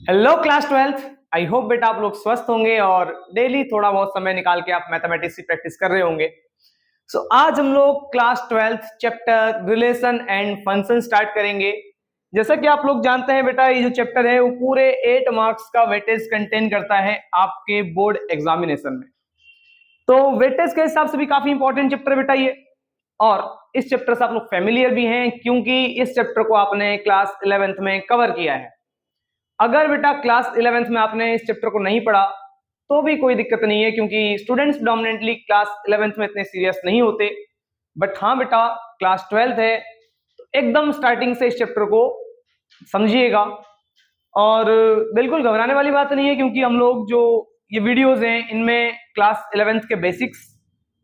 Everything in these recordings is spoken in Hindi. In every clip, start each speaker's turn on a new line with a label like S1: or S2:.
S1: Hello class 12th। I hope बेटा आप लोग स्वस्थ होंगे और डेली थोड़ा बहुत समय निकाल के आप मैथमेटिक्स की प्रैक्टिस कर रहे होंगे। आज हम लोग class 12th chapter relation and function start करेंगे। जैसा कि आप लोग जानते हैं बेटा, ये जो चैप्टर है वो पूरे 8 मार्क्स का वेटेज कंटेन करता है आपके बोर्ड एग्जामिनेशन में। तो वेटेज के हिसाब से भी काफी इंपॉर्टेंट चैप्टर बेटा ये, और इस चैप्टर से आप लोग फेमिलियर भी हैं क्योंकि इस चैप्टर को आपने क्लास 11th में कवर किया है। अगर बेटा क्लास 11th में आपने इस चैप्टर को नहीं पढ़ा तो भी कोई दिक्कत नहीं है, क्योंकि स्टूडेंट्स डोमिनेटली क्लास 11th में इतने सीरियस नहीं होते। बट हाँ बेटा, क्लास 12th है तो एकदम स्टार्टिंग से इस चैप्टर को समझिएगा, और बिल्कुल घबराने वाली बात नहीं है, क्योंकि हम लोग जो ये वीडियोस हैं इनमें क्लास 11th के बेसिक्स,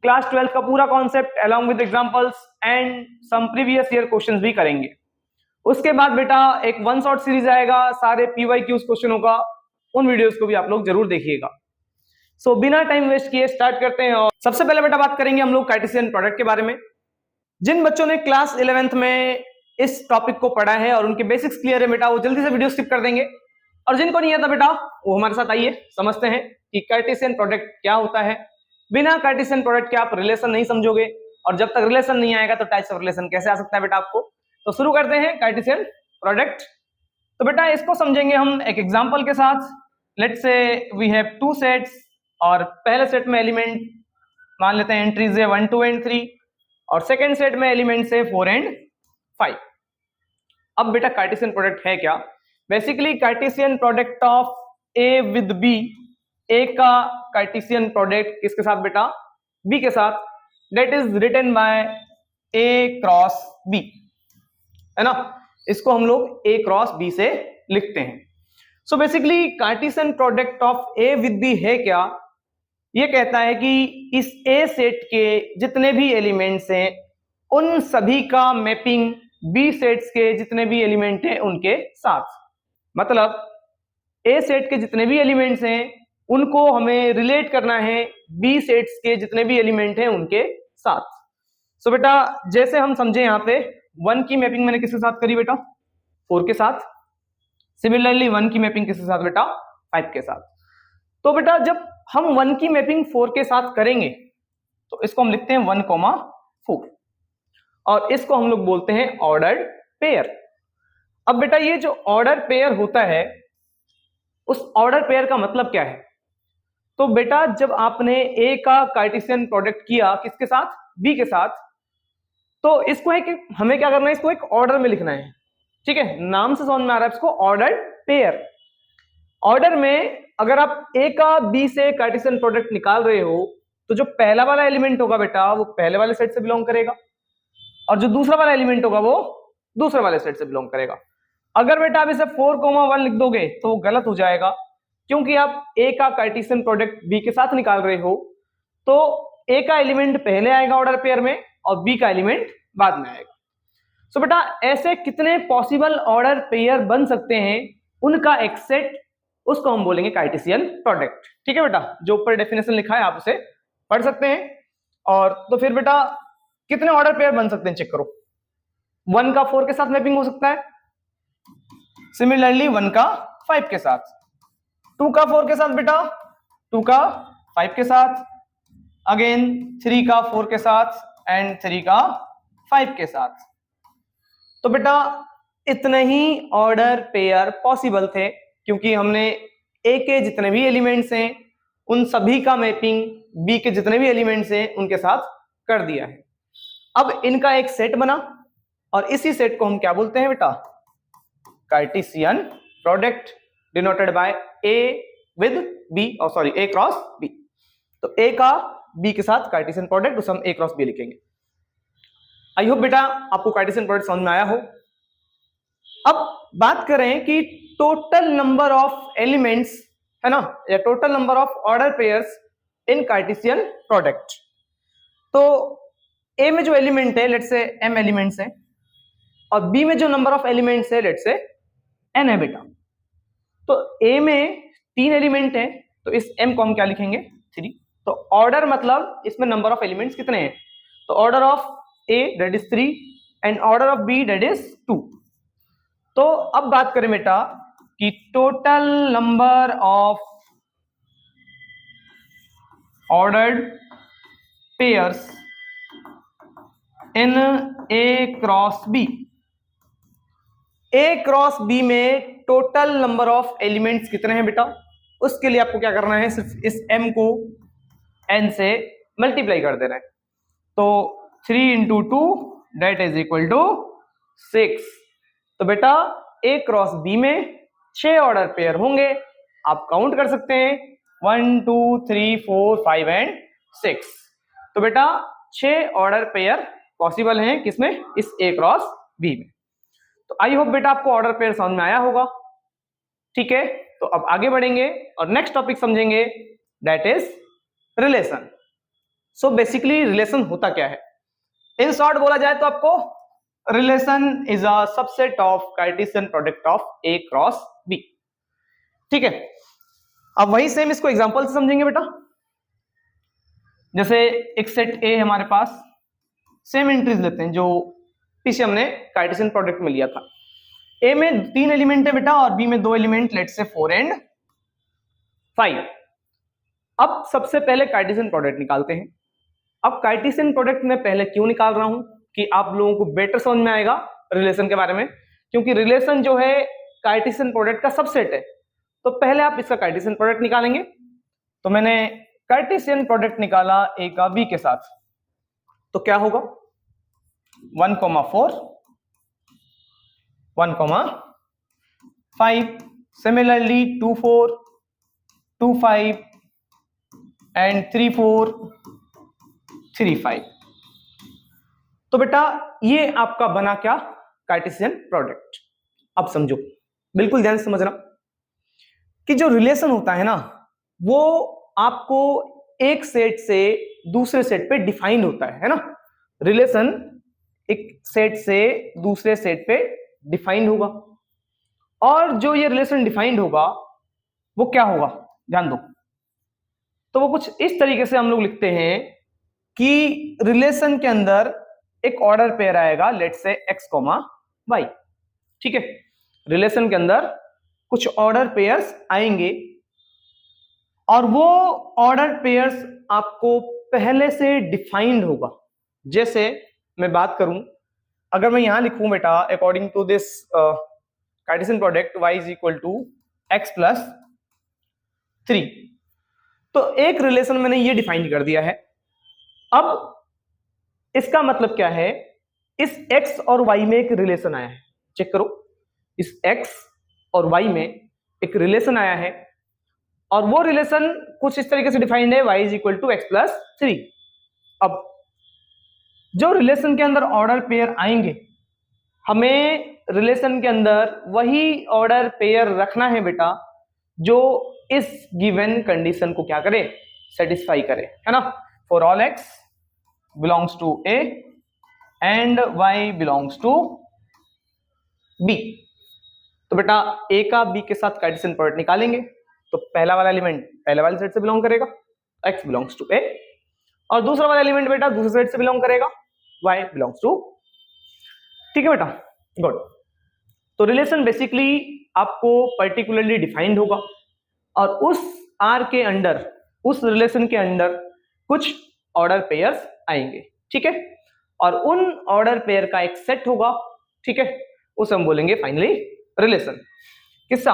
S1: क्लास 12th का पूरा concept along with examples and some previous year questions भी करेंगे। उसके बाद बेटा एक वन शॉट सीरीज आएगा सारे पीवाईक्यूज क्वेश्चनों का, उन वीडियोस को भी आप लोग जरूर देखिएगा। बिना टाइम वेस्ट किए स्टार्ट करते हैं। और सबसे पहले बेटा बात करेंगे हम लोग कार्टेशियन प्रोडक्ट के बारे में। जिन बच्चों ने क्लास 11th में इस टॉपिक को पढ़ा है और उनके बेसिक्स क्लियर है बेटा, वो जल्दी से वीडियो स्किप कर देंगे, और जिनको नहीं आता बेटा वो हमारे साथ आइए, समझते हैं कि कार्टेशियन प्रोडक्ट क्या होता है। बिना कार्टेशियन प्रोडक्ट के आप रिलेशन नहीं समझोगे, और जब तक रिलेशन नहीं आएगा तो टाइप्स ऑफ रिलेशन कैसे आ सकता है बेटा आपको। तो शुरू करते हैं कार्टेशियन प्रोडक्ट। तो बेटा इसको समझेंगे हम एक एग्जांपल के साथ। Let's say we have two sets, और पहले सेट में एलिमेंट मान लेते हैं एंट्रीज है 1 2 एंड 3, और सेकंड सेट में एलिमेंट्स है 4 एंड 5। अब बेटा कार्टेशियन प्रोडक्ट है क्या? Basically Cartesian product of A with B, A का कार्टेशियन प्रोडक्ट किसके साथ बेटा? बी के साथ, that is written by A cross B, है ना। इसको हम लोग ए क्रॉस बी से लिखते हैं। So basically Cartesian product of A with B है क्या? ये कहता है कि इस ए सेट के जितने भी एलिमेंट्स हैं उन सभी का मैपिंग बी सेट्स के जितने भी एलिमेंट हैं उनके साथ। मतलब ए सेट के जितने भी एलिमेंट्स हैं उनको हमें रिलेट करना है बी सेट्स के जितने भी एलिमेंट हैं उनके साथ। सो बेटा जैसे हम समझे यहाँ पे 1 की मैपिंग मैंने किसके साथ करी बेटा? 4 के साथ। सिमिलरली 1 की मैपिंग किसके साथ बेटा? 5 के साथ। तो बेटा जब हम 1 की मैपिंग 4 के साथ करेंगे तो इसको हम लिखते हैं 1,4, और इसको हम लोग बोलते हैं ऑर्डर्ड पेयर। अब बेटा ये जो ऑर्डर पेयर होता है, उस ऑर्डर पेयर का मतलब क्या है? तो बेटा जब आपने ए का कार्टेशियन प्रोडक्ट किया किसके साथ? बी के साथ, तो इसको है कि हमें क्या करना है, इसको एक ऑर्डर में लिखना है। ठीक है, नाम से समझ में आ रहा है इसको ऑर्डर पेयर। ऑर्डर में अगर आप ए का बी से कार्टेशियन प्रोडक्ट निकाल रहे हो तो जो पहला वाला एलिमेंट होगा बेटा वो पहले वाले सेट से बिलोंग करेगा, और जो दूसरा वाला एलिमेंट होगा वो दूसरे वाले सेट से बिलोंग करेगा। अगर बेटा आप इसे 4,1 लिख दोगे तो वो गलत हो जाएगा, क्योंकि आप ए का कार्टेशियन प्रोडक्ट बी के साथ निकाल रहे हो, तो ए का एलिमेंट पहले आएगा ऑर्डर पेयर में और बी का एलिमेंट बाद में आएगा। सो बेटा ऐसे कितने पॉसिबल ऑर्डर पेयर बन सकते हैं उनका एक सेट, उसको हम बोलेंगे कार्टेशियन प्रोडक्ट। ठीक है बेटा, जो ऊपर डेफिनेशन लिखा है आप उसे पढ़ सकते हैं। और तो फिर बेटा कितने ऑर्डर पेयर बन सकते हैं चेक करो। 1 का 4 के साथ मैपिंग हो सकता है, सिमिलरली 1 का 5 के साथ, 2 का 4 के साथ बेटा, 2 का 5 के साथ, अगेन 3 का 4 के साथ एंड 3 का 5 के साथ। तो बेटा इतने ही ऑर्डर पेयर पॉसिबल थे, क्योंकि हमने ए के जितने भी एलिमेंट्स हैं उन सभी का मैपिंग बी के जितने भी एलिमेंट्स हैं उनके साथ कर दिया है। अब इनका एक सेट बना, और इसी सेट को हम क्या बोलते हैं बेटा? Cartesian product, denoted by A with B, और सॉरी ए क्रॉस बी। तो ए का बी के साथ कार्टेशियन प्रोडक्ट उसे हम ए क्रॉस बी लिखेंगे। आई होप बेटा आपको कार्टेशियन प्रोडक्ट समझ में आया हो। अब बात करें कि टोटल नंबर ऑफ एलिमेंट्स, है ना, या total number of order pairs in Cartesian product. तो ए में जो एलिमेंट है लेट्स से m एलिमेंट्स हैं, और बी में जो नंबर ऑफ एलिमेंट्स है लेट्स से n है बेटा। तो ए में 3 एलिमेंट है, तो इस m को हम क्या लिखेंगे? 3। तो ऑर्डर मतलब इसमें नंबर ऑफ एलिमेंट्स कितने हैं? तो order of a that is 3 and order of b that is 2। तो अब बात करें बेटा कि total number of ordered pairs in A cross B, A cross B में टोटल नंबर ऑफ एलिमेंट्स कितने हैं बेटा, उसके लिए आपको क्या करना है, सिर्फ इस m को n से मल्टीप्लाई कर देना है। तो 3 into 2 that is equal to 6। तो बेटा ए क्रॉस बी में 6 ऑर्डर पेयर होंगे, आप काउंट कर सकते हैं 1 2 3 4 5 एंड 6। तो बेटा 6 ऑर्डर पेयर पॉसिबल हैं किसमें, इस ए क्रॉस बी में। तो आई होप बेटा आपको ऑर्डर पेयर समझ में आया होगा। ठीक है, तो अब आगे बढ़ेंगे और नेक्स्ट टॉपिक समझेंगे, that is relation. So basically relation होता क्या है, इन शॉर्ट बोला जाए तो आपको relation is a subset of Cartesian product of A cross B. ठीक है, अब वही सेम इसको एग्जांपल से समझेंगे बेटा। जैसे एक सेट ए हमारे पास, सेम एंट्रीज लेते हैं जो पीछे हमने कार्टेशियन प्रोडक्ट में लिया था। ए में 3 एलिमेंट है बेटा और बी में 2 एलिमेंट, लेट्स से 4 एंड 5। अब सबसे पहले कार्टेशियन प्रोडक्ट निकालते हैं। अब कार्टेशियन प्रोडक्ट में पहले क्यों निकाल रहा हूं कि आप लोगों को बेटर समझ में आएगा रिलेशन के बारे में, क्योंकि रिलेशन जो है कार्टेशियन प्रोडक्ट का सबसेट है। तो पहले आप इसका कार्टेशियन प्रोडक्ट निकालेंगे। तो मैंने कार्टेशियन प्रोडक्ट निकाला ए का बी के साथ, तो क्या होगा 1,4 1,5, सिमिलरली 2,4 2,5 एंड 3,4 3,5। तो बेटा ये आपका बना क्या, कार्टेशियन प्रोडक्ट। अब समझो, बिल्कुल ध्यान से समझना कि जो रिलेशन होता है ना, वो आपको एक सेट से दूसरे सेट पे डिफाइंड होता है ना। रिलेशन एक सेट से दूसरे सेट पे डिफाइंड होगा, और जो ये रिलेशन डिफाइंड होगा वो क्या होगा ध्यान दो। तो वो कुछ इस तरीके से हम लोग लिखते हैं कि रिलेशन के अंदर एक ऑर्डर पेयर आएगा, लेट्स से x, y। ठीक है, रिलेशन के अंदर कुछ ऑर्डर पेयर्स आएंगे और वो ऑर्डर पेयर्स आपको पहले से डिफाइंड होगा। जैसे मैं बात करूं, अगर मैं यहां लिखूं बेटा according to this Cartesian product y is equal to x plus 3, तो एक रिलेशन मैंने ये डिफाइन कर दिया है। अब इसका मतलब क्या है, इस x और y में एक रिलेशन आया है, चेक करो, इस x और y में एक रिलेशन आया है और वो रिलेशन कुछ इस तरीके से डिफाइंड है, y is equal to x plus 3। अब जो रिलेशन के अंदर ऑर्डर पेयर आएंगे, हमें रिलेशन के अंदर वही ऑर्डर पेयर रखना है बेटा जो इस गिवन कंडीशन को क्या करे, सेटिस्फाई करे, है ना। For all x belongs to a and y belongs to b। तो बेटा a का b के साथ कार्टेशियन प्रोडक्ट निकालेंगे, तो पहला वाला एलिमेंट पहले वाले सेट से बिलोंग करेगा, x बिलोंग्स टू a, और दूसरा वाला एलिमेंट बेटा दूसरे सेट से बिलोंग करेगा, y बिलोंग्स टू। ठीक है बेटा, गुड। तो रिलेशन बेसिकली आपको पर्टिकुलरली डिफाइंड होगा और उस R के अंदर, उस रिलेशन के अंदर कुछ ऑर्डर पेयर्स आएंगे। ठीक है, और उन ऑर्डर पेयर का एक सेट होगा। ठीक है, उसे हम बोलेंगे फाइनली रिलेशन। किसका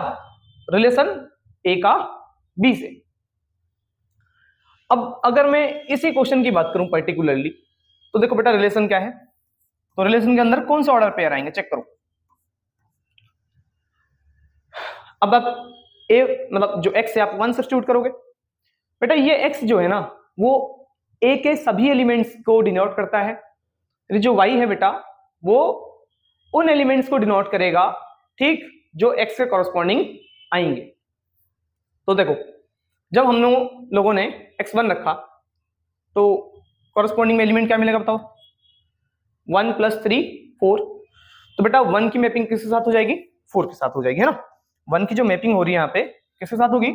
S1: रिलेशन, ए का बी से। अब अगर मैं इसी क्वेश्चन की बात करूं पर्टिकुलरली, तो देखो बेटा रिलेशन क्या है, तो रिलेशन के अंदर कौन से ऑर्डर पेयर आएंगे चेक करो। अब आप ए मतलब जो x है आप 1 सब्स्टिट्यूट करोगे, बेटा ये x जो है ना वो a के सभी एलिमेंट्स को डिनोट करता है, जो y है बेटा वो उन एलिमेंट्स को डिनोट करेगा, ठीक, जो x के कॉरस्पॉन्डिंग आएंगे। तो देखो जब हम लोगों ने x1 रखा तो कॉरस्पॉन्डिंग में एलिमेंट क्या मिलेगा बताओ, 1 + 3 4। तो बेटा 1 की मैपिंग किसके साथ हो जाएगी, 4 के साथ हो जाएगी, है ना। 1 की जो मैपिंग हो रही है यहाँ पे किसके साथ होगी,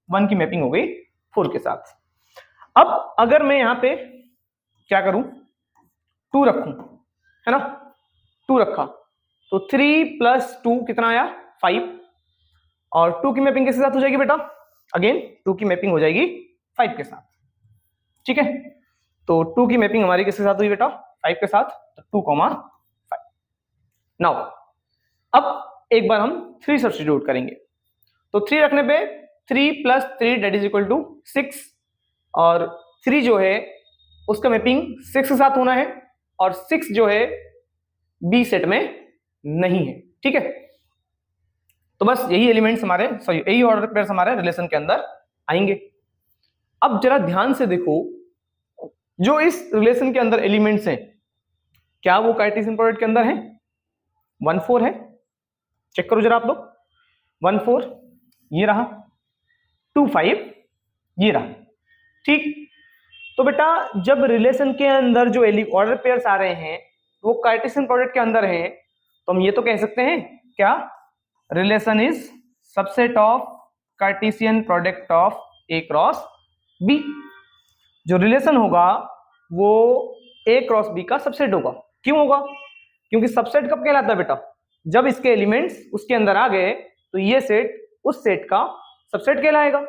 S1: 1 की मैपिंग हो गई 4 के साथ। अब अगर मैं यहाँ पे क्या करूं, 2 रखूं, है ना, 2 रखा तो 3 + 2 कितना आया 5, और 2 की मैपिंग किसके साथ हो जाएगी बेटा? अगेन 2 की मैपिंग हो जाएगी 5 के साथ, ठीक है। तो 2 की मैपिंग हमारी किसके साथ हुई बेटा? 5 के साथ, तो 2,5। नाउ अब एक बार हम 3 सब्स्टिट्यूट करेंगे, तो 3 रखने पे 3 + 3 दैट इज इक्वल टू 6, और 3 जो है उसका मैपिंग 6 के साथ होना है, और 6 जो है बी सेट में नहीं है, ठीक है। तो बस यही एलिमेंट्स हमारे, सॉरी यही ऑर्डर पेयर्स हमारे रिलेशन के अंदर आएंगे। अब जरा ध्यान से देखो, जो इस रिलेशन के अंदर एलिमेंट्स हैं, क्या वो कार्टेशियन प्रोडक्ट के अंदर है? 1 4 है, चेक करो जरा आप लोग। 1 4 ये रहा, 2 5 ये रहा, ठीक। तो बेटा जब रिलेशन के अंदर जो ऑर्डर पेयर्स आ रहे हैं वो कार्टेशियन प्रोडक्ट के अंदर हैं, तो हम ये तो कह सकते हैं क्या? Relation is subset of Cartesian product of A cross B. जो रिलेशन होगा वो ए क्रॉस बी का सबसेट होगा। क्यों होगा? क्योंकि सबसेट कब कहलाता है बेटा? जब इसके एलिमेंट्स उसके अंदर आ गए तो ये सेट उस सेट का सबसेट कहलाएगा।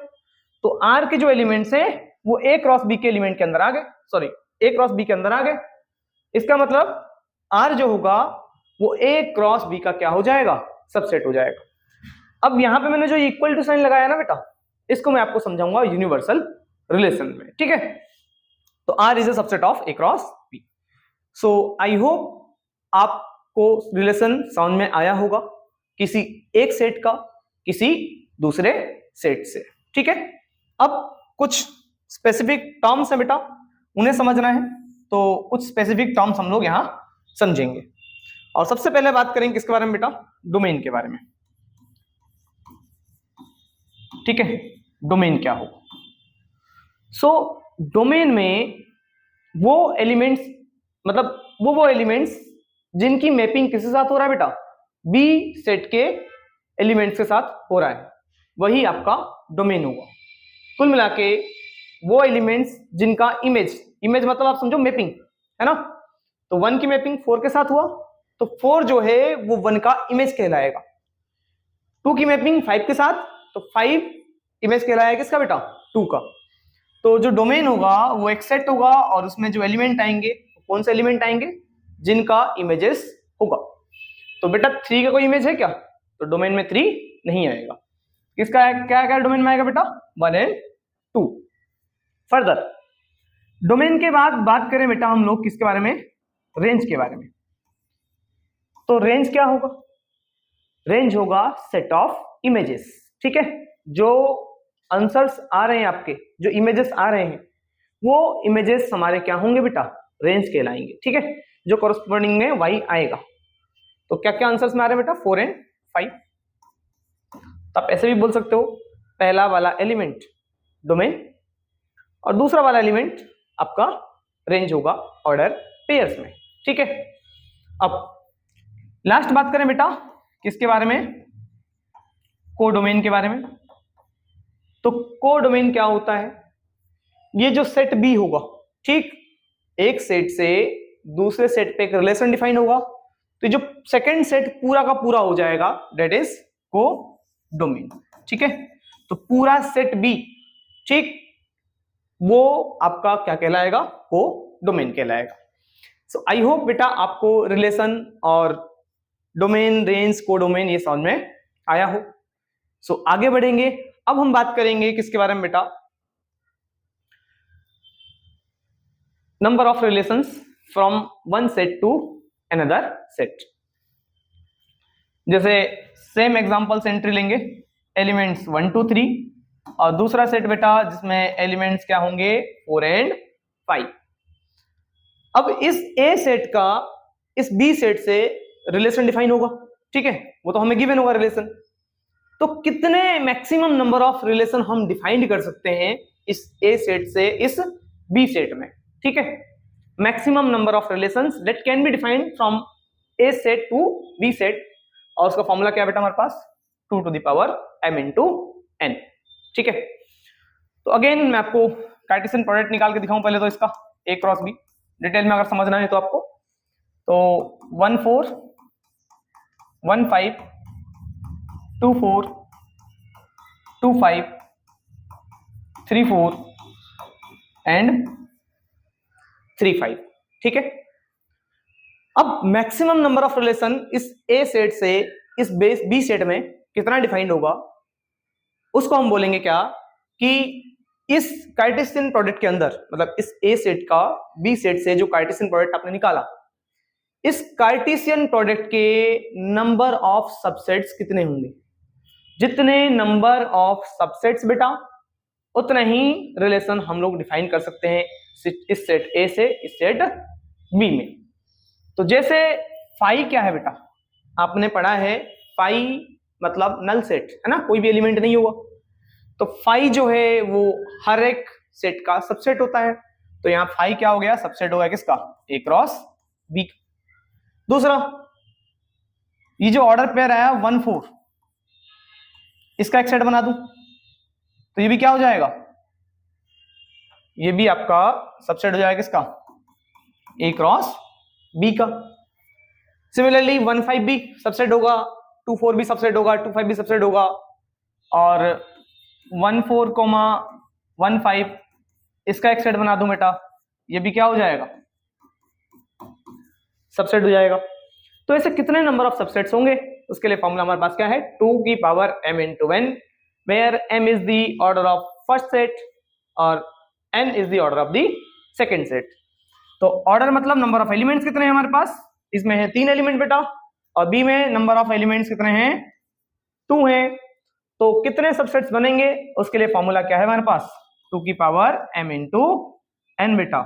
S1: तो आर के जो एलिमेंट्स हैं वो ए क्रॉस बी के एलिमेंट के अंदर आ गए, सॉरी ए क्रॉस बी के अंदर आ गए। इसका मतलब आर जो होगा वो ए क्रॉस बी का क्या हो जाएगा? सबसेट हो जाएगा। अब यहां पे मैंने जो इक्वल टू साइन लगाया ना बेटा, इसको मैं आपको समझाऊंगा यूनिवर्सल रिलेशन में, ठीक है। तो R is a subset of A cross B. So I hope आपको रिलेशन समझ में आया होगा, किसी एक सेट का किसी दूसरे सेट से, ठीक है। अब कुछ स्पेसिफिक टर्म्स है बेटा, उन्हें समझना है, तो कुछ स्पेसिफिक टर्म्स हम लोग यहां समझेंगे। और सबसे पहले बात करेंगे किसके बारे में बेटा? डोमेन के बारे में, ठीक है। डोमेन क्या होगा? सो डोमेन में वो एलिमेंट्स, मतलब वो एलिमेंट्स जिनकी मैपिंग किसके साथ हो रहा है बेटा? बी सेट के एलिमेंट्स के साथ हो रहा है, वही आपका डोमेन होगा। कुल मिला के वो एलिमेंट्स जिनका इमेज मतलब आप समझो मैपिंग है ना, तो 1 की मैपिंग 4 के साथ हुआ, तो 4 जो है वो 1 का इमेज कहलाएगा। 2 की मैपिंग 5 के साथ, तो 5 इमेज कहलाएगा किसका बेटा? 2 का। तो जो डोमेन होगा वो एक सेट होगा, और उसमें जो एलिमेंट आएंगे, कौन से एलिमेंट आएंगे? जिनका इमेजेस होगा। तो बेटा 3 का कोई इमेज है क्या? तो डोमेन में 3 नहीं आएगा। किसका है, क्या क्या डोमेन में आएगा बेटा? 1 और 2। फर्दर डोमेन के बाद बात करें बेटा हम लोग किसके बारे में? रेंज के बारे में। तो रेंज क्या होगा? रेंज होगा सेट ऑफ इमेजेस, ठीक है। जो आंसर्स आ रहे हैं आपके, जो इमेजेस आ रहे हैं, वो इमेजेस हमारे क्या होंगे बेटा? रेंज कहलाएंगे, ठीक है। जो कॉरस्पॉन्डिंग में y आएगा। तो क्या क्या आंसर्स में आ रहे हैं बेटा? 4 और 5। तो आप ऐसे भी बोल सकते हो, पहला वाला एलिमेंट डोमेन और दूसरा वाला एलिमेंट आपका रेंज होगा ऑर्डर पेयर्स में, ठीक है। अब लास्ट बात करें बेटा किसके बारे में? कोडोमेन के बारे में। तो कोडोमेन क्या होता है? ये जो सेट बी होगा, ठीक, एक सेट से दूसरे सेट पे एक रिलेशन डिफाइन होगा, तो जो सेकंड सेट पूरा का पूरा हो जाएगा दैट इज कोडोमेन, ठीक है। तो पूरा सेट बी, ठीक, वो आपका क्या कहलाएगा? कोडोमेन कहलाएगा। सो आई होप बेटा आपको रिलेशन और डोमेन, रेंज, कोडोमेन ये समझ में आया हो। सो आगे बढ़ेंगे। अब हम बात करेंगे किसके बारे में बेटा? Number of relations from one set to another set. जैसे सेम एग्जांपल से एंट्री लेंगे, एलिमेंट्स 1 2 3, और दूसरा सेट बेटा जिसमें एलिमेंट्स क्या होंगे? 4 और 5। अब इस ए सेट का इस बी सेट से रिलेशन डिफाइन होगा, ठीक है, वो तो हमें गिवन होगा रिलेशन। तो कितने मैक्सिमम नंबर ऑफ रिलेशन हम डिफाइन कर सकते हैं इस ए सेट से इस बी सेट में, ठीक है। Maximum number of relations that can be defined from A set to B set, और उसका फॉर्मूला क्या है बेटा हमारे पास? 2 to the power m into n, ठीक है। तो अगेन मैं आपको कार्टेशियन प्रोडक्ट निकाल के दिखाऊं पहले तो इसका ए क्रॉस बी, डिटेल में अगर समझना है तो आपको। तो 1 4 1 5 2 4 2 5 3 4 एंड 3 5। ठीक है, अब मैक्सिमम नंबर ऑफ रिलेशन इस ए सेट से इस बेस बी सेट में कितना डिफाइंड होगा, उसको हम बोलेंगे क्या कि इस कार्टेशियन प्रोडक्ट के अंदर, मतलब इस ए सेट का बी सेट से जो कार्टेशियन प्रोडक्ट आपने निकाला, इस कार्टेशियन प्रोडक्ट के नंबर ऑफ सबसेट्स कितने होंगे। जितने नंबर ऑफ सबसेट्स बेटा, उतना ही रिलेशन हम लोग डिफाइन कर सकते हैं इस सेट ए से इस सेट बी में। तो जैसे फाई क्या है बेटा, आपने पढ़ा है फाई मतलब नल सेट है ना, कोई भी एलिमेंट नहीं होगा। तो फाई जो है वो हर एक सेट का सबसेट होता है। तो यहाँ फाई क्या हो गया, सबसेट हो गया किसका, ए क्रॉस बी। दूसरा, ये जो ऑर्डर पेयर आया 1 4, इसका एक सेट बना दूं तो ये भी क्या हो जाएगा, ये भी आपका सबसेट हो जाएगा किसका, ए क्रॉस बी का। सिमिलरली 1 5 भी सबसेट होगा, 2 4 भी सबसेट होगा, 2 5 भी सबसेट होगा, और 1 4 1 5 इसका एक सेट बना दूं बेटा, ये भी क्या हो जाएगा, सबसेट हो जाएगा। तो ऐसे कितने नंबर ऑफ सबसेट्स होंगे, उसके लिए फॉर्मूला हमारे पास क्या है, 2 की power m into n, where m is the order of first set और n is the order of the second set. तो ऑर्डर मतलब नंबर ऑफ एलिमेंट्स कितने हैं हमारे पास, इसमें है 3 एलिमेंट बेटा, और बी में नंबर ऑफ एलिमेंट्स कितने हैं, 2 हैं। तो कितने सबसेट्स बनेंगे, उसके लिए फॉर्मूला क्या है हमारे पास, 2 की पावर m into n बेटा।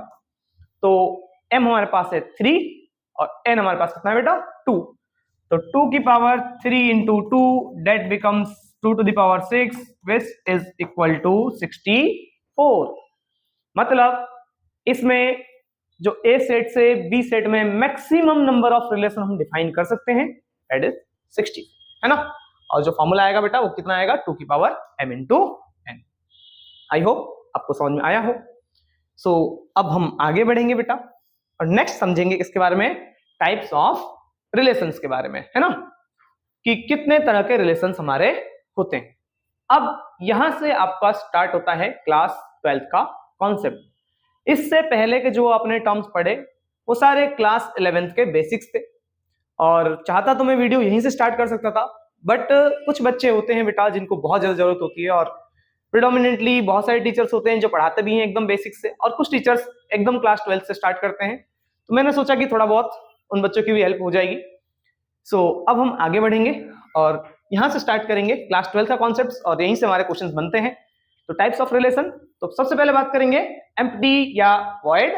S1: तो m हमारे पास है 3 और n हमारे पास कितना है बेटा, 2। तो 2 की power 3 into 2 that becomes 2 to the power 6 which is equal to 64। मतलब इसमें जो ए सेट से बी सेट में मैक्सिमम नंबर ऑफ रिलेशन हम डिफाइन कर सकते हैं, दैट इज 60, है ना। और जो फॉर्मूला आएगा बेटा वो कितना आएगा, 2 की पावर m into n। आई होप आपको समझ में आया हो। सो अब हम आगे बढ़ेंगे बेटा और नेक्स्ट समझेंगे इसके बारे में, टाइप्स ऑफ रिलेशंस के बारे में, है ना, कि कितने तरह के रिलेशंस हमारे होते हैं। अब यहां से आपका स्टार्ट होता है क्लास 12th का कॉन्सेप्ट। इससे पहले के जो आपने टर्म्स पढ़े वो सारे क्लास 11th के बेसिक्स थे, और चाहता तो मैं वीडियो यहीं से स्टार्ट कर सकता था, बट कुछ बच्चे होते हैं बेटा जिनको बहुत ज्यादा जरूरत होती है, और प्रिडोमिनेटली बहुत सारे टीचर्स होते हैं जो पढ़ाते भी हैं एकदम बेसिक से, और कुछ टीचर्स एकदम क्लास 12th से स्टार्ट करते हैं। तो मैंने सोचा कि थोड़ा बहुत उन बच्चों की भी हेल्प हो जाएगी। सो अब हम आगे बढ़ेंगे और यहां से स्टार्ट करेंगे क्लास 12 का कॉन्सेप्ट्स, और यहीं से हमारे क्वेश्चंस बनते हैं। तो टाइप्स ऑफ रिलेशन, तो सबसे पहले बात करेंगे एम्प्टी या वॉइड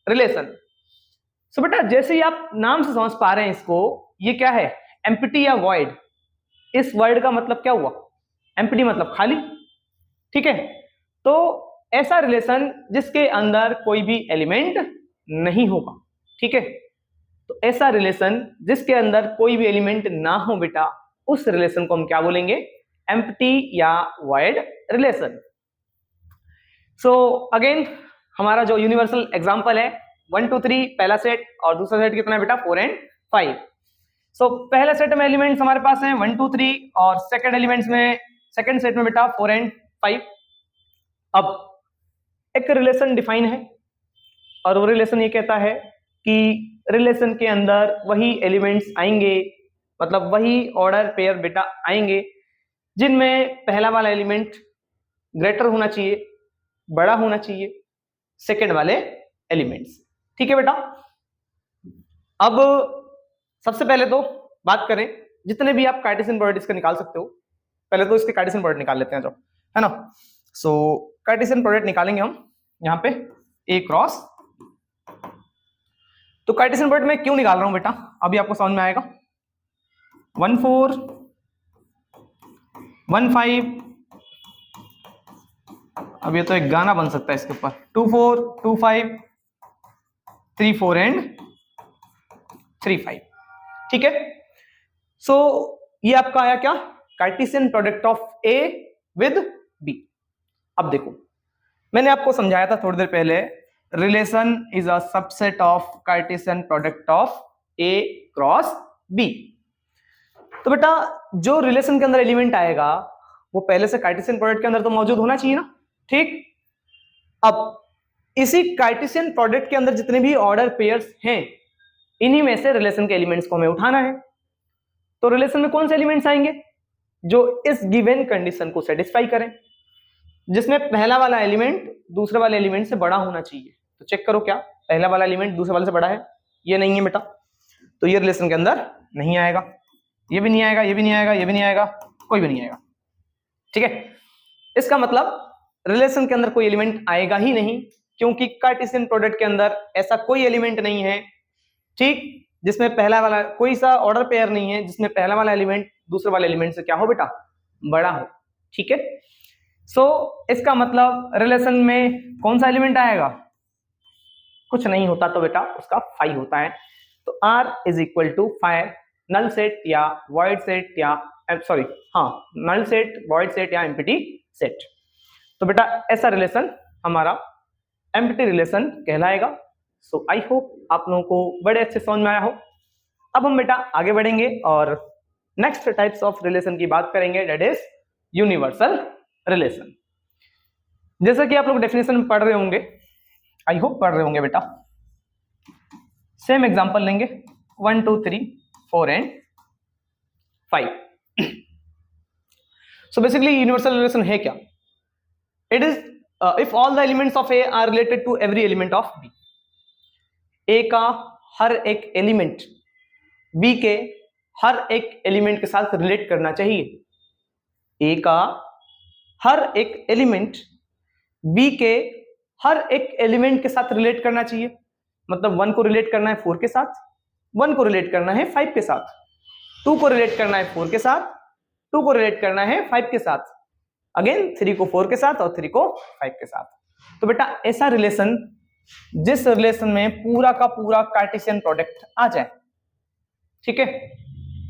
S1: रिलेशन। सो बेटा जैसे ही आप नाम से समझ पा रहे हैं इसको, ये क्या है, एम्प्टी या वॉइड। इस वर्ड का मतलब क्या हुआ, एम्प्टी मतलब खाली, ठीक है। तो ऐसा रिलेशन जिसके अंदर कोई भी एलिमेंट नहीं होगा, ठीक है। तो ऐसा रिलेशन जिसके अंदर कोई भी एलिमेंट ना हो बेटा, उस रिलेशन को हम क्या बोलेंगे, एम्प्टी या वॉइड रिलेशन। सो अगेन हमारा जो यूनिवर्सल एग्जांपल है 1 2 3 पहला सेट, और दूसरा सेट कितना है बेटा 4 and 5। सो पहले सेट में एलिमेंट्स हमारे पास हैं 1 2 3, और सेकंड एलिमेंट्स में सेकंड सेट में बेटा 4 and 5। अब एक रिलेशन डिफाइन है, और वो रिलेशन ये कहता है कि रिलेशन के अंदर वही एलिमेंट्स आएंगे, मतलब वही ऑर्डर पेयर बेटा आएंगे जिनमें पहला वाला एलिमेंट ग्रेटर होना चाहिए, बड़ा होना चाहिए सेकंड वाले एलिमेंट्स, ठीक है बेटा। अब सबसे पहले तो बात करें, जितने भी आप कार्टेशियन प्रोडक्ट इसका निकाल सकते हो, पहले तो इसके कार्टेशियन प्रोडक्ट निकाल लेते हैं जो, है ना। सो कार्टेशियन प्रोडक्ट निकालेंगे हम यहाँ पे ए क्रॉस। तो कार्टेशियन प्रोडक्ट में क्यों निकाल रहा हूं बेटा, अभी आपको समझ में आएगा। 1 4 1 5, अब ये तो एक गाना बन सकता है इसके ऊपर, 2 4 2 5 3 4 and 3 5, ठीक है। सो ये आपका आया क्या, Cartesian product of A with B. अब देखो मैंने आपको समझाया था थोड़ी देर पहले, relation is a subset of Cartesian product of A cross B. तो बेटा जो रिलेशन के अंदर एलिमेंट आएगा वो पहले से कार्टेशियन प्रोडक्ट के अंदर तो मौजूद होना चाहिए ना। ठीक, अब इसी कार्टेशियन प्रोडक्ट के अंदर जितने भी ऑर्डर पेयर्स हैं, इन्हीं में से रिलेशन के एलिमेंट्स को हमें उठाना है। तो रिलेशन में कौन से एलिमेंट्स आएंगे जो इस गिवन कंडीशन को सेटिस्फाई करें, जिसमें पहला वाला एलिमेंट दूसरे वाले एलिमेंट से बड़ा होना चाहिए। तो चेक करो क्या पहला वाला एलिमेंट दूसरे वाले से बड़ा है? ये नहीं है बेटा, तो ये रिलेशन के अंदर नहीं आएगा, ये भी नहीं आएगा, ये भी नहीं आएगा, ये भी नहीं आएगा, कोई भी नहीं आएगा। ठीक है, इसका मतलब रिलेशन के अंदर कोई एलिमेंट आएगा ही नहीं, क्योंकि कार्टेशियन प्रोडक्ट के अंदर ऐसा कोई एलिमेंट नहीं है, ठीक, जिसमें पहला वाला कोई सा ऑर्डर पेयर नहीं है जिसमें पहला वाला एलिमेंट दूसरे वाले एलिमेंट से क्या हो बेटा, बड़ा हो। ठीक है, सो इसका मतलब रिलेशन में कौन सा एलिमेंट आएगा? कुछ नहीं होता तो बेटा उसका फाई होता है। तो R is equal to phi null set या वॉइड सेट या सॉरी हाँ नल सेट, वॉइड सेट या एम्प्टी सेट। तो बेटा ऐसा रिलेशन हमारा एम्प्टी रिलेशन कहलाएगा। सो आई होप आप लोगों को बड़े अच्छे समझ में आया हो। अब हम बेटा आगे बढ़ेंगे और नेक्स्ट टाइप्स ऑफ रिलेशन की बात करेंगे, दैट इज यूनिवर्सल रिलेशन। जैसा कि आप लोग डेफिनेशन में पढ़ रहे होंगे, आई होप पढ़ रहे होंगे बेटा, सेम एग्जांपल लेंगे 1 2 3 4 and 5। So basically universal relation है क्या? It is if all the elements of A R related to every element of B. A का हर एक एलिमेंट बी के हर एक एलिमेंट के साथ रिलेट करना चाहिए। ए का हर एक एलिमेंट बी के हर एक एलिमेंट के साथ रिलेट करना चाहिए। मतलब 1 को रिलेट करना है 4 के साथ, 1 को रिलेट करना है 5 के साथ, 2 को रिलेट करना है 4 के साथ, 2 को रिलेट करना है 5 के साथ, अगेन 3 को 4 के साथ और 3 को 5 के साथ। तो बेटा ऐसा रिलेशन जिस रिलेशन में पूरा का पूरा कार्टेशियन प्रोडक्ट आ जाए, ठीक है,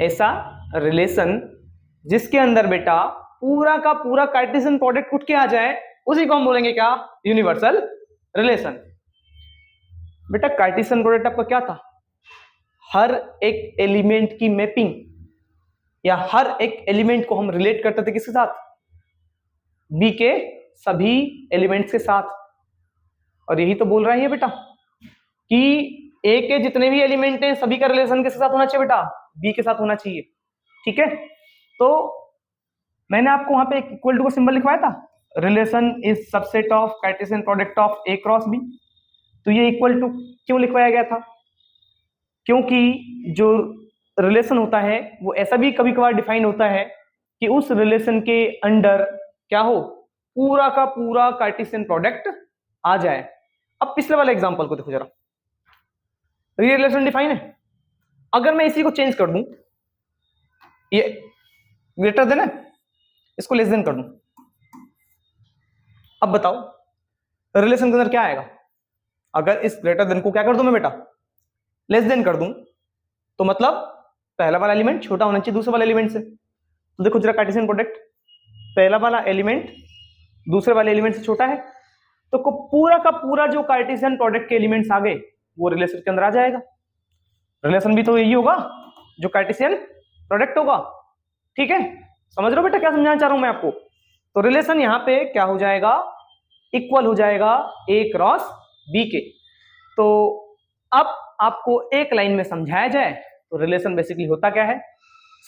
S1: ऐसा रिलेशन जिसके अंदर बेटा पूरा का पूरा कार्टेशियन प्रोडक्ट उठ के आ जाए, उसी को हम बोलेंगे क्या? Universal relation. बेटा कार्टेशियन प्रोडक्ट आपका क्या था? हर एक एलिमेंट की मैपिंग या हर एक एलिमेंट को हम रिलेट करते थे किसके साथ? बी के सभी एलिमेंट्स के साथ। और यही तो बोल रहा है बेटा कि ए के जितने भी एलिमेंट हैं सभी का रिलेशन किसके साथ होना चाहिए बेटा? बी के साथ होना चाहिए। ठीक है, तो मैंने आपको वहां पे एक इक्वल टू का सिंबल लिखवाया था, relation is subset of Cartesian product of A cross B. तो ये इक्वल टू क्यों लिखवाया गया था? क्योंकि जो रिलेशन होता है वो ऐसा भी कभी कभार डिफाइन होता है कि उस रिलेशन के अंडर क्या हो, पूरा का पूरा कार्टेशियन प्रोडक्ट आ जाए। अब पिछले वाले एग्जांपल को देखो जरा, ये रिलेशन डिफाइन है, अगर मैं इसी को चेंज कर दूं, ये ग्रेटर देन है, इसको लेस देन कर दूं, अब बताओ रिलेशन के अंदर क्या आएगा? अगर इस ग्रेटर देन को क्या कर दूं मैं बेटा? लेस देन कर दूं, तो मतलब पहला वाला एलिमेंट छोटा होना चाहिए दूसरे वाले एलिमेंट से। तो देखो जरा कार्टेशियन प्रोडक्ट, पहला वाला एलिमेंट दूसरे वाले एलिमेंट से छोटा है, तो पूरा का पूरा जो कार्टेशियन प्रोडक्ट के एलिमेंट्स आ गए वो रिलेशन के अंदर आ जाएगा। रिलेशन भी तो यही होगा जो कार्टेशियन प्रोडक्ट होगा। ठीक है, समझ रहे हो बेटा क्या समझाना चाह रहा हूं मैं आपको? तो रिलेशन यहां पे क्या हो जाएगा? इक्वल हो जाएगा ए क्रॉस बी के। तो अब आपको एक लाइन में समझाया जाए तो रिलेशन बेसिकली होता क्या है,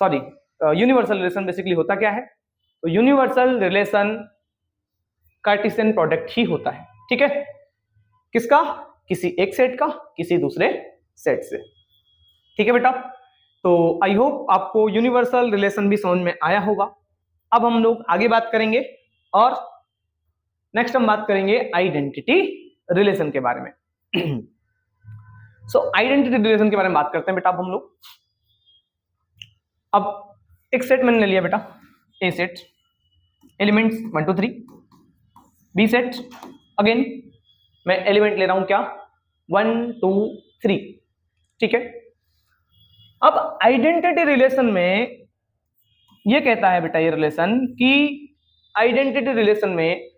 S1: सॉरी यूनिवर्सल रिलेशन बेसिकली होता क्या है? तो यूनिवर्सल रिलेशन कार्टेशियन प्रोडक्ट ही होता है। ठीक है, किसका? किसी एक सेट का किसी दूसरे सेट से। ठीक है बेटा, तो आई होप आपको यूनिवर्सल रिलेशन भी समझ में आया होगा। अब हम लोग आगे बात करेंगे और नेक्स्ट हम बात करेंगे आइडेंटिटी रिलेशन के बारे में। सो आइडेंटिटी रिलेशन के बारे में बात करते हैं बेटा अब हम लोग। अब एक सेट मैंने ले लिया बेटा, A set, elements 1 2 3, B set, again मैं एलिमेंट ले रहा हूं क्या? 1 2 3। ठीक है, अब आइडेंटिटी रिलेशन में ये कहता है बेटा ये रिलेशन कि आइडेंटिटी रिलेशन में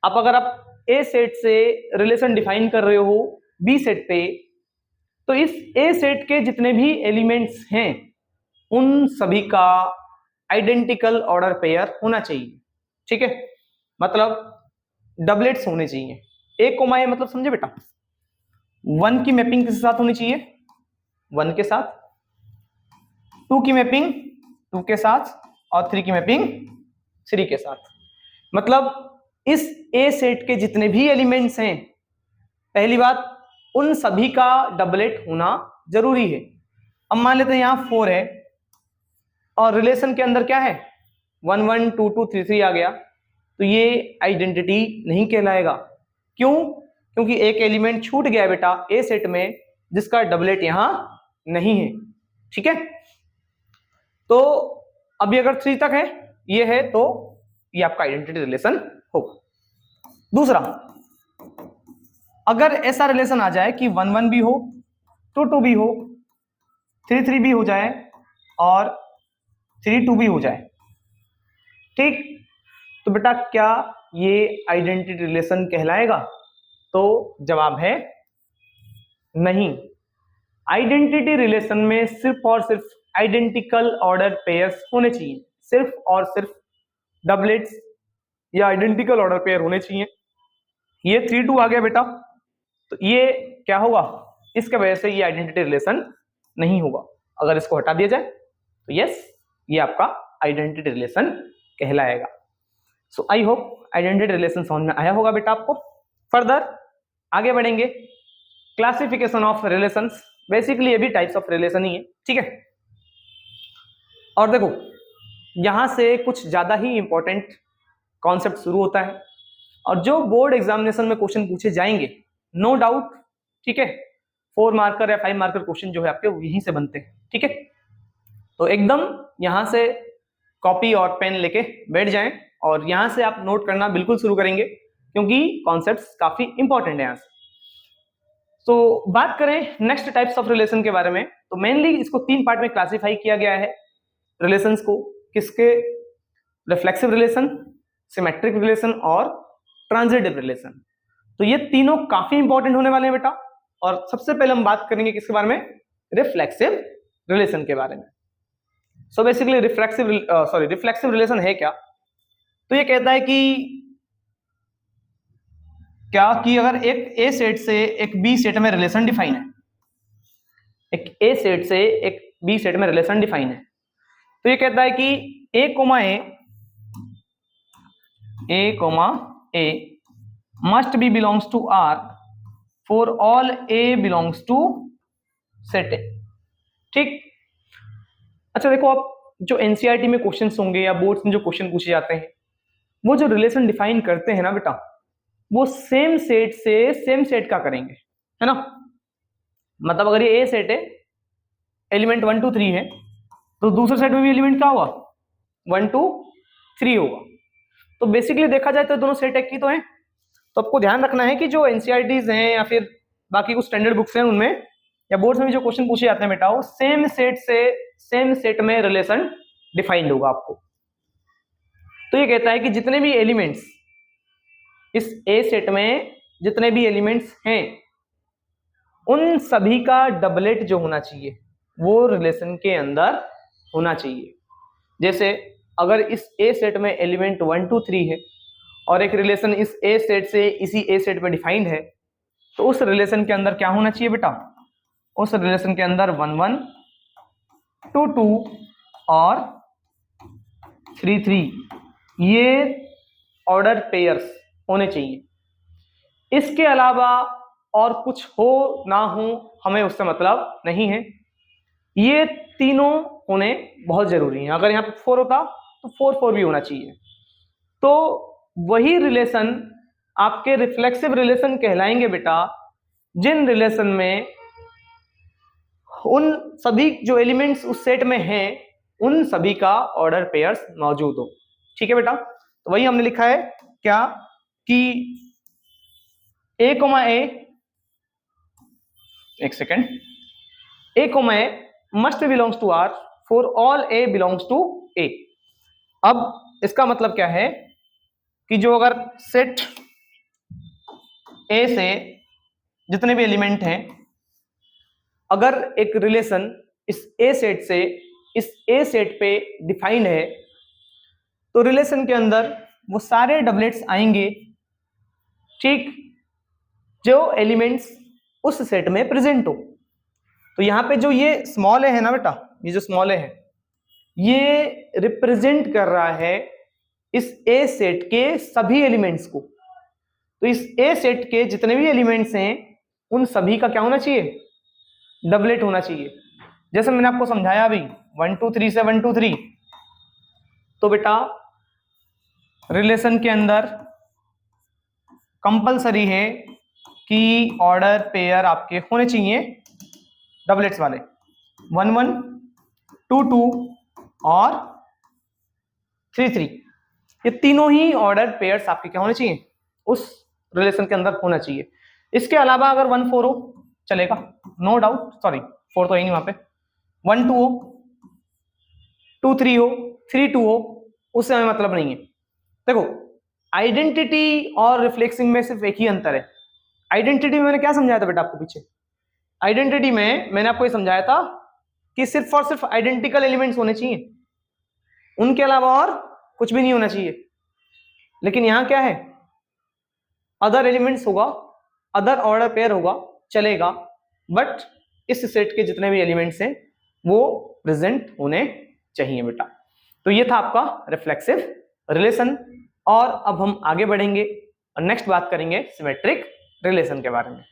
S1: आप अगर आप ए सेट से रिलेशन डिफाइन कर रहे हो बी सेट पे, तो इस ए सेट के जितने भी एलिमेंट्स हैं उन सभी का आइडेंटिकल ऑर्डर पेयर होना चाहिए। ठीक है, मतलब डबलेट्स होने चाहिए। ए कोमा ए मतलब समझे बेटा, 1 की मैपिंग किसके साथ होनी चाहिए, 1 के साथ, 2 की मैपिंग 2 के साथ, और 3 की मैपिंग 3 के साथ। मतलब इस ए सेट के जितने भी एलिमेंट्स हैं, पहली बात उन सभी का डबलेट होना जरूरी है। अब मान लेते हैं यहां 4 है और रिलेशन के अंदर क्या है 1 1 2 2 3 3 आ गया, तो ये आइडेंटिटी नहीं कहलाएगा। क्यों? क्योंकि एक एलिमेंट छूट गया बेटा ए सेट में जिसका डबलेट यहां नहीं है। ठीक है, तो अभी अगर 3 तक है ये है तो ये आपका आइडेंटिटी रिलेशन होगा। दूसरा, अगर ऐसा रिलेशन आ जाए कि 1 1 भी हो, 2 2 भी हो, 3 3 भी हो जाए और 3 2 भी हो जाए, ठीक, तो बेटा क्या ये आइडेंटिटी रिलेशन कहलाएगा? तो जवाब है नहीं। आइडेंटिटी रिलेशन में सिर्फ और सिर्फ आइडेंटिकल ऑर्डर पेयर्स होने चाहिए, सिर्फ और सिर्फ डबलेट्स या आइडेंटिकल ऑर्डर पेयर होने चाहिए। ये 3 2 आ गया बेटा, तो ये क्या होगा, इसके वजह से ये आइडेंटिटी रिलेशन नहीं होगा। अगर इसको हटा दिया जाए तो यस, ये आपका आइडेंटिटी रिलेशन कहलाएगा। सो आई होप आइडेंटिटी रिलेशन समझ में आया होगा बेटा आपको। फर्दर आगे बढ़ेंगे, क्लासिफिकेशन ऑफ रिलेशंस। बेसिकली ये भी टाइप्स ऑफ रिलेशन ही है। ठीक है, और देखो यहां से कुछ ज्यादा ही इंपॉर्टेंट कॉन्सेप्ट शुरू होता है और जो बोर्ड एग्जामिनेशन में क्वेश्चन पूछे जाएंगे नो डाउट, ठीक है, 4 मार्कर या 5 मार्कर क्वेश्चन जो है आपके यहीं से बनते हैं। ठीक है, तो एकदम यहां से कॉपी और पेन लेके बैठ जाएं और यहां से आप नोट करना बिल्कुल शुरू करेंगे क्योंकि कॉन्सेप्ट्स काफी इंपॉर्टेंट है यहां से। तो बात करें नेक्स्ट टाइप्स ऑफ रिलेशन के बारे में, तो मेनली इसको 3 पार्ट में क्लासिफाई किया गया है रिलेशंस को। किसके? रिफ्लेक्सिव रिलेशन, सिमेट्रिक रिलेशन और ट्रांजिटिव रिलेशन। तो ये तीनों काफी इंपॉर्टेंट होने वाले हैं बेटा। और सबसे पहले हम बात करेंगे किसके बारे में? रिफ्लेक्सिव रिलेशन के बारे में। सो बेसिकली रिफ्लेक्सिव रिलेशन है क्या? तो ये कहता है कि क्या कि अगर एक ए सेट से एक बी सेट में रिलेशन डिफाइन है, एक ए सेट से एक बी सेट में रिलेशन डिफाइन है, तो ये कहता है कि A comma A must be belongs to R for all A belongs to set A. ठीक, अच्छा देखो, आप जो एनसीईआरटी में क्वेश्चंस होंगे या बोर्ड्स में जो क्वेश्चन पूछे जाते हैं, वो जो रिलेशन डिफाइन करते हैं ना बेटा, वो सेम सेट से सेम सेट का करेंगे, है ना। मतलब अगर ये ए सेट है, एलिमेंट 1 2 3 है, तो दूसरे सेट में भी एलिमेंट क्या होगा 1 2 3 होगा। तो बेसिकली देखा जाए तो दोनों सेट एक ही तो हैं। तो आपको ध्यान रखना है कि जो एनसीईआरटीज हैं या फिर बाकी कुछ स्टैंडर्ड बुक्स हैं उनमें या बोर्ड्स में भी जो क्वेश्चन पूछे जाते हैं बेटा, वो सेम सेट से सेम सेट में रिलेशन डिफाइंड होगा आपको। तो ये कहता है कि जितने भी एलिमेंट्स इस ए सेट में जितने भी एलिमेंट्स हैं उन सभी का डबलेट जो होना चाहिए वो रिलेशन के अंदर होना चाहिए। जैसे अगर इस ए सेट में एलिमेंट 1 2 3 है और एक रिलेशन इस ए सेट से इसी ए सेट में डिफाइंड है, तो उस रिलेशन के अंदर क्या होना चाहिए बेटा? उस रिलेशन के अंदर 1 1 2 2 और 3 3 ये ऑर्डर पेयर्स होने चाहिए। इसके अलावा और कुछ हो ना हो हमें उससे मतलब नहीं है, ये तीनों होने बहुत जरूरी है। अगर यहाँ पे 4 होता तो 4 4 भी होना चाहिए। तो वही रिलेशन आपके रिफ्लेक्सिव रिलेशन कहलाएंगे बेटा, जिन रिलेशन में उन सभी जो एलिमेंट्स उस सेट में हैं उन सभी का ऑर्डर पेयर्स मौजूद हो। ठीक है बेटा, तो वही हमने लिखा है क्या कि ए कोमा ए, एक second, A comma A must belongs to R for all A belongs to A. अब इसका मतलब क्या है कि जो अगर सेट ए से जितने भी एलिमेंट हैं, अगर एक रिलेशन इस ए सेट से इस ए सेट पे डिफाइंड है तो रिलेशन के अंदर वो सारे डबलेट्स आएंगे, ठीक, जो एलिमेंट्स उस सेट में प्रेजेंट हो। तो यहाँ पे जो ये स्मॉल ए है ना बेटा, ये जो स्मॉल ए है ये रिप्रेजेंट कर रहा है इस ए सेट के सभी एलिमेंट्स को। तो इस ए सेट के जितने भी एलिमेंट्स हैं उन सभी का क्या होना चाहिए, डबलेट होना चाहिए। जैसे मैंने आपको समझाया अभी 1 2 3 से 1 2 3, तो बेटा रिलेशन के अंदर कंपलसरी है कि ऑर्डर पेयर आपके होने चाहिए डबलेट्स वाले, 1 1 2 2 और 3 3। ये तीनों ही ऑर्डर पेयर्स आपके क्या होने चाहिए, उस रिलेशन के अंदर होना चाहिए। इसके अलावा अगर 1 4 हो चलेगा, नो डाउट, सॉरी 4 तो है नहीं वहां पे, 1 2 हो, 2 3 हो, 3 2 हो, उससे हमें मतलब नहीं है। देखो आइडेंटिटी और रिफ्लेक्सिंग में सिर्फ एक ही अंतर है। आइडेंटिटी में मैंने क्या समझाया था बेटा आपको पीछे, आइडेंटिटी में मैंने आपको ये समझाया था कि सिर्फ और सिर्फ आइडेंटिकल एलिमेंट्स होने चाहिए, उनके अलावा और कुछ भी नहीं होना चाहिए। लेकिन यहां क्या है, अदर एलिमेंट्स होगा, अदर ऑर्डर पेयर होगा, चलेगा, बट इस सेट के जितने भी एलिमेंट्स हैं वो प्रेजेंट होने चाहिए बेटा। तो ये था आपका रिफ्लेक्सिव रिलेशन। और अब हम आगे बढ़ेंगे और नेक्स्ट बात करेंगे सिमेट्रिक रिलेशन के बारे में।